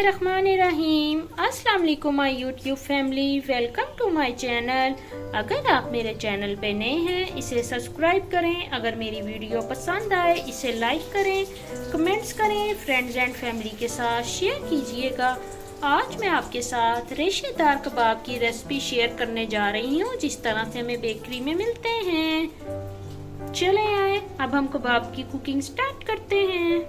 बिस्मिल्लाहिर्रहमानिर्रहीम। अस्सलाम वालेकुम my YouTube family, welcome to my channel. अगर आप मेरे चैनल पे नए हैं इसे सब्सक्राइब करें। अगर मेरी वीडियो पसंद आए इसे लाइक करें, कमेंट्स करें, फ्रेंड्स एंड फैमिली के साथ शेयर कीजिएगा। आज मैं आपके साथ रेशेदार कबाब की रेसिपी शेयर करने जा रही हूँ, जिस तरह से हमें बेकरी में मिलते हैं। चले आए अब हम कबाब की कुकिंग स्टार्ट करते हैं।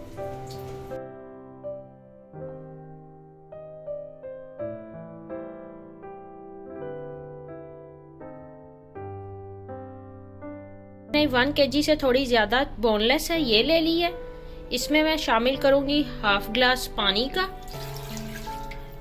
मैंने 1 kg से थोड़ी ज़्यादा बोनलेस है ये ले ली है। इसमें मैं शामिल करूँगी हाफ ग्लास पानी का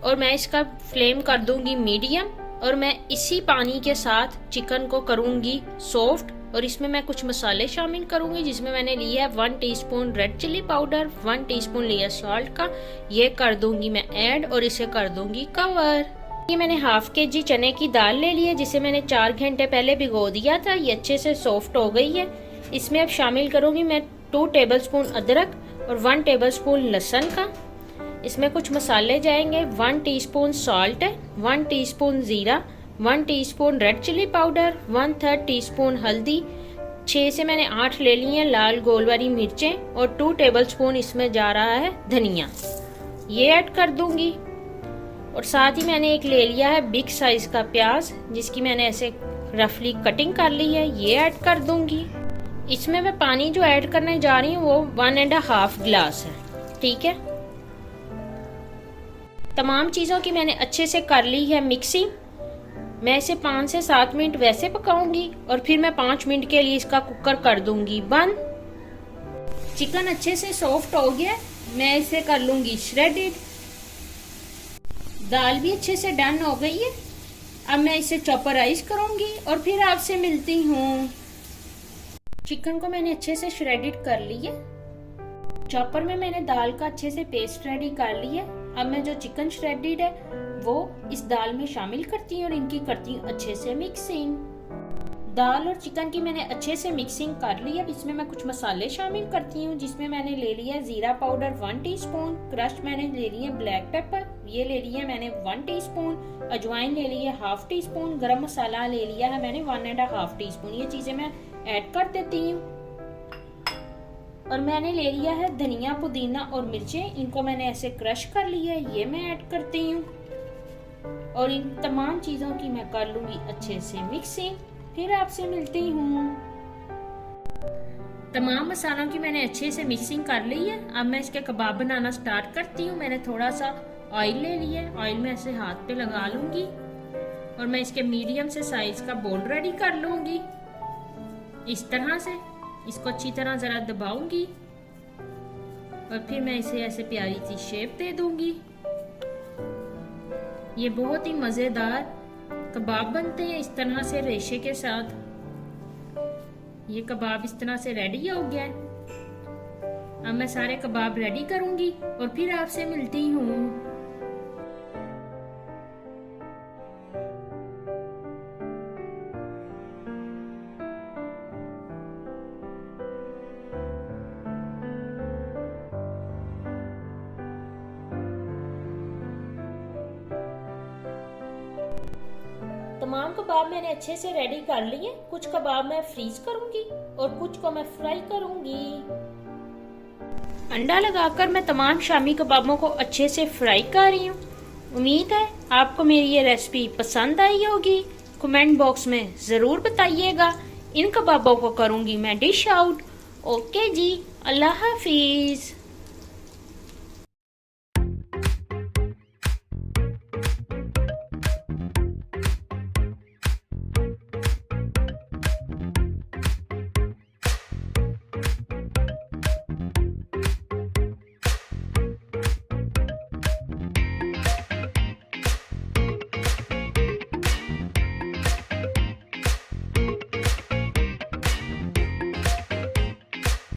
और मैं इसका फ्लेम कर दूँगी मीडियम। और मैं इसी पानी के साथ चिकन को करूँगी सॉफ्ट। और इसमें मैं कुछ मसाले शामिल करूँगी, जिसमें मैंने लिया है 1 teaspoon red chilli powder, 1 teaspoon लिया सॉल्ट का। ये कर दूँगी मैं ऐड और इसे कर दूँगी कवर। ये मैंने हाफ kg चने की दाल ले ली है, जिसे मैंने 4 घंटे पहले भिगो दिया था। ये अच्छे से सॉफ्ट हो गई है। इसमें अब शामिल करूंगी मैं 2 टेबलस्पून अदरक और 1 टेबलस्पून लहसुन का। इसमें कुछ मसाले जाएंगे। 1 टीस्पून सॉल्ट है, 1 टीस्पून जीरा, 1 teaspoon red chilli powder, 1/3 teaspoon हल्दी, 6 से मैंने 8 ले ली हैं लाल गोल वाली मिर्चें और 2 टेबलस्पून इसमें जा रहा है धनिया। ये ऐड कर दूंगी। और साथ ही मैंने एक ले लिया है बिग साइज का प्याज, जिसकी मैंने ऐसे रफली कटिंग कर ली है। ये ऐड कर दूंगी। इसमें मैं पानी जो ऐड करने जा रही हूँ वो 1.5 गिलास है। ठीक है, तमाम चीज़ों की मैंने अच्छे से कर ली है मिक्सिंग। मैं इसे 5 से 7 मिनट वैसे पकाऊंगी और फिर मैं 5 मिनट के लिए इसका कुकर कर दूंगी बंद। चिकन अच्छे से सॉफ्ट हो गया, मैं इसे कर लूंगी श्रेडेड। दाल भी अच्छे से डन हो गई है। अब मैं इसे चॉपराइज करूंगी और फिर आपसे मिलती हूँ। चिकन को मैंने अच्छे से श्रेडिड कर ली है। चॉपर में मैंने दाल का अच्छे से पेस्ट रेडी कर लिया है। अब मैं जो चिकन श्रेडिड है वो इस दाल में शामिल करती हूँ और इनकी करती हूँ अच्छे से मिक्सिंग। दाल और चिकन की मैंने अच्छे से मिक्सिंग कर ली है। अब इसमें मैं कुछ मसाले शामिल करती हूँ, जिसमें मैंने ले लिया है जीरा पाउडर 1 टीस्पून, क्रश मैंने ले लिया है ब्लैक पेपर, ये ले लिया है मैंने 1 टीस्पून, अजवाइन ले लिया है हाफ टीस्पून, गरम मसाला ले लिया है मैंने 1.5 टीस्पून। ये चीजें मैं ऐड कर देती हूँ। और मैंने ले लिया है धनिया, पुदीना और मिर्चें, इनको मैंने ऐसे क्रश कर लिया है। ये मैं ऐड करती हूँ और इन तमाम चीजों की मैं कर लूंगी अच्छे से मिक्सिंग। फिर आपसे मिलती हूँ। तमाम मसालों की मैंने अच्छे से मिक्सिंग कर ली है। अब मैं इसके कबाब बनाना स्टार्ट करती हूँ। मैंने थोड़ा सा ऑयल ले लिया है, ऑयल में ऐसे हाथ पे लगा लूंगी और मैं इसके मीडियम से साइज का बोल रेडी कर लूंगी। इस तरह से इसको अच्छी तरह जरा दबाऊंगी और फिर मैं इसे ऐसे प्यारी सी शेप दे दूंगी। ये बहुत ही मजेदार कबाब बनते हैं इस तरह से रेशे के साथ। ये कबाब इस तरह से रेडी हो गया है। अब मैं सारे कबाब रेडी करूंगी और फिर आपसे मिलती हूँ। तमाम कबाब मैंने अच्छे से रेडी कर लिए। कुछ कबाब मैं फ्रीज करूंगी और कुछ को मैं फ्राई करूंगी। अंडा लगाकर मैं तमाम शामी कबाबों को अच्छे से फ्राई कर रही हूँ। उम्मीद है आपको मेरी ये रेसिपी पसंद आई होगी। कमेंट बॉक्स में ज़रूर बताइएगा। इन कबाबों को करूंगी मैं डिश आउट। ओके जी, अल्लाह हाफिज।